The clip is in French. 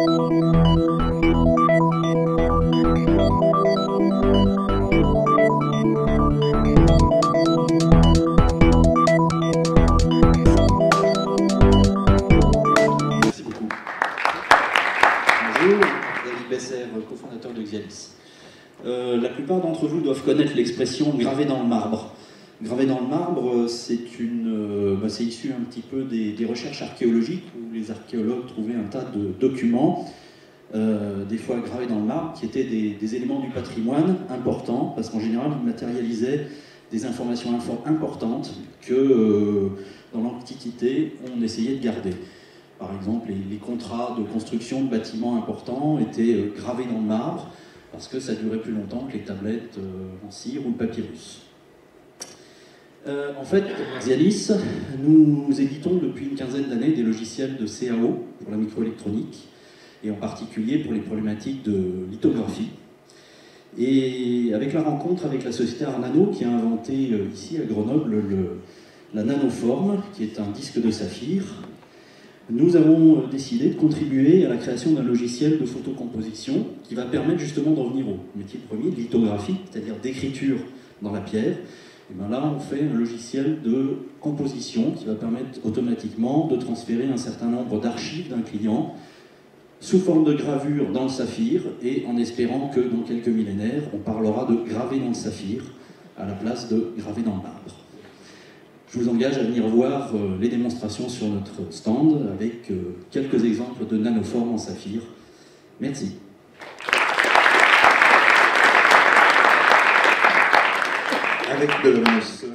Bonjour, David Besser, cofondateur de Xialis. La plupart d'entre vous doivent connaître l'expression « gravé dans le marbre ». Gravé dans le marbre, c'est issu un petit peu des recherches archéologiques où les archéologues trouvaient un tas de documents, des fois gravés dans le marbre, qui étaient des éléments du patrimoine importants, parce qu'en général, ils matérialisaient des informations importantes que, dans l'Antiquité, on essayait de garder. Par exemple, les contrats de construction de bâtiments importants étaient gravés dans le marbre, parce que ça durait plus longtemps que les tablettes en cire ou le papyrus. En fait, Xialis, nous éditons depuis une quinzaine d'années des logiciels de CAO pour la microélectronique, et en particulier pour les problématiques de lithographie. Et avec la rencontre avec la société Arnano, qui a inventé ici à Grenoble la nanoforme, qui est un disque de saphir, nous avons décidé de contribuer à la création d'un logiciel de photocomposition qui va permettre justement d'en venir au métier premier, de lithographie, c'est-à-dire d'écriture dans la pierre. Et bien là, on fait un logiciel de composition qui va permettre automatiquement de transférer un certain nombre d'archives d'un client sous forme de gravure dans le saphir, et en espérant que dans quelques millénaires, on parlera de graver dans le saphir à la place de graver dans le marbre. Je vous engage à venir voir les démonstrations sur notre stand avec quelques exemples de nanoformes en saphir. Merci. Avec de la mousse.